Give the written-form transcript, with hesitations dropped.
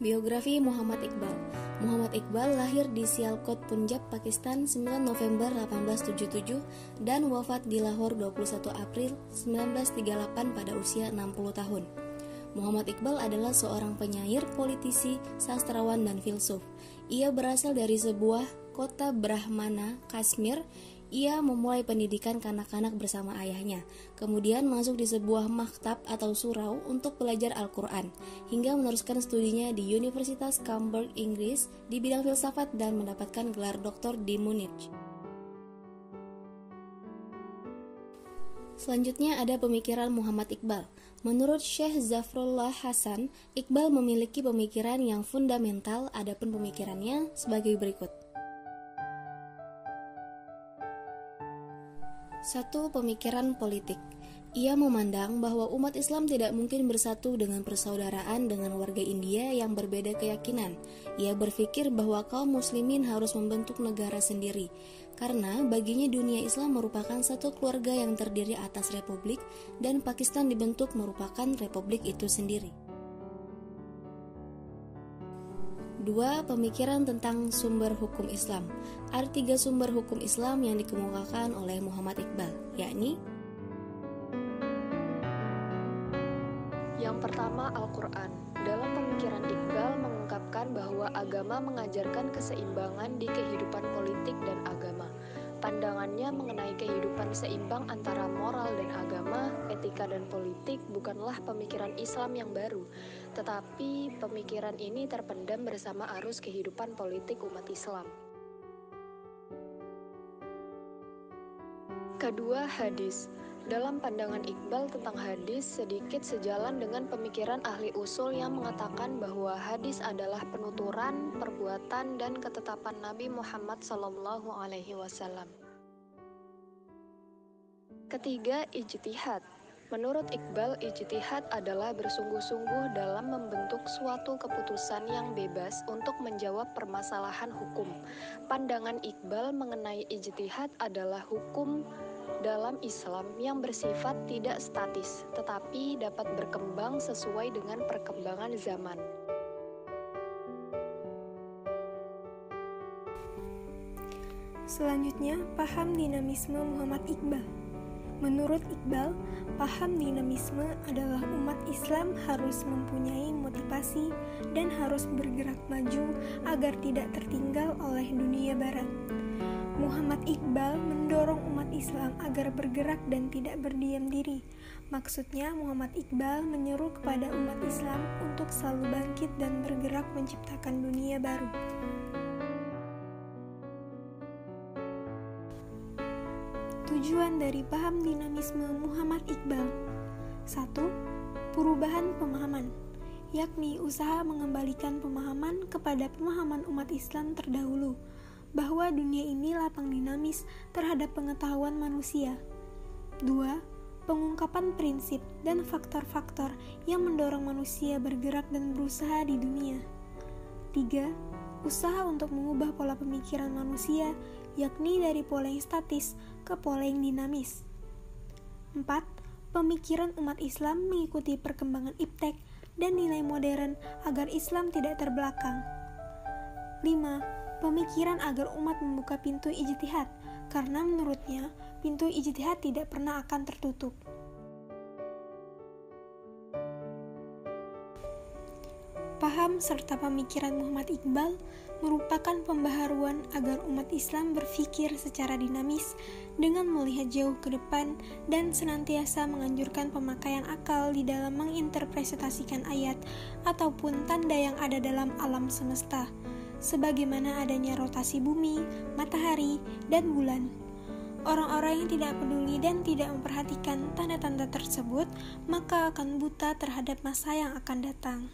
Biografi Muhammad Iqbal. Muhammad Iqbal lahir di Sialkot, Punjab, Pakistan 9 November 1877 dan wafat di Lahore 21 April 1938 pada usia 60 tahun. Muhammad Iqbal adalah seorang penyair, politisi, sastrawan, dan filsuf. Ia berasal dari sebuah kota Brahmana, Kashmir. Ia memulai pendidikan kanak-kanak bersama ayahnya, kemudian masuk di sebuah maktab atau surau untuk belajar Al-Quran, hingga meneruskan studinya di Universitas Cambridge, Inggris di bidang filsafat dan mendapatkan gelar doktor di Munich. Selanjutnya ada pemikiran Muhammad Iqbal. Menurut Syekh Zafrullah Hasan, Iqbal memiliki pemikiran yang fundamental, adapun pemikirannya sebagai berikut. 1. Pemikiran politik. Ia memandang bahwa umat Islam tidak mungkin bersatu dengan persaudaraan dengan warga India yang berbeda keyakinan. Ia berpikir bahwa kaum muslimin harus membentuk negara sendiri, karena baginya dunia Islam merupakan satu keluarga yang terdiri atas republik, dan Pakistan dibentuk merupakan republik itu sendiri. 2. Pemikiran tentang sumber hukum Islam. Ada 3 sumber hukum Islam yang dikemukakan oleh Muhammad Iqbal, yakni: yang pertama, Al-Quran. Dalam pemikiran Iqbal mengungkapkan bahwa agama mengajarkan keseimbangan di kehidupan politik dan agama. Pandangannya mengenai kehidupan seimbang antara moral dan agama, etika dan politik bukanlah pemikiran Islam yang baru, tetapi pemikiran ini terpendam bersama arus kehidupan politik umat Islam. Kedua, hadis. Dalam pandangan Iqbal tentang hadis sedikit sejalan dengan pemikiran ahli usul yang mengatakan bahwa hadis adalah penuturan, perbuatan, dan ketetapan Nabi Muhammad SAW. Ketiga, ijtihad. Menurut Iqbal, ijtihad adalah bersungguh-sungguh dalam membentuk suatu keputusan yang bebas untuk menjawab permasalahan hukum. Pandangan Iqbal mengenai ijtihad adalah hukum dalam Islam yang bersifat tidak statis, tetapi dapat berkembang sesuai dengan perkembangan zaman. Selanjutnya, paham dinamisme Muhammad Iqbal. Menurut Iqbal, paham dinamisme adalah umat Islam harus mempunyai motivasi dan harus bergerak maju agar tidak tertinggal oleh dunia barat. Muhammad Iqbal mendorong umat Islam agar bergerak dan tidak berdiam diri. Maksudnya, Muhammad Iqbal menyeru kepada umat Islam untuk selalu bangkit dan bergerak menciptakan dunia baru. Tujuan dari paham dinamisme Muhammad Iqbal. 1. Perubahan pemahaman, yakni usaha mengembalikan pemahaman kepada pemahaman umat Islam terdahulu, bahwa dunia ini lapang dinamis terhadap pengetahuan manusia. 2. Pengungkapan prinsip dan faktor-faktor yang mendorong manusia bergerak dan berusaha di dunia. 3. Usaha untuk mengubah pola pemikiran manusia, yakni dari pola yang statis ke pola yang dinamis. 4. Pemikiran umat Islam mengikuti perkembangan iptek dan nilai modern agar Islam tidak terbelakang. 5. Pemikiran agar umat membuka pintu ijtihad, karena menurutnya pintu ijtihad tidak pernah akan tertutup. Paham serta pemikiran Muhammad Iqbal merupakan pembaharuan agar umat Islam berpikir secara dinamis dengan melihat jauh ke depan dan senantiasa menganjurkan pemakaian akal di dalam menginterpretasikan ayat ataupun tanda yang ada dalam alam semesta, sebagaimana adanya rotasi bumi, matahari, dan bulan. Orang-orang yang tidak peduli dan tidak memperhatikan tanda-tanda tersebut, maka akan buta terhadap masa yang akan datang.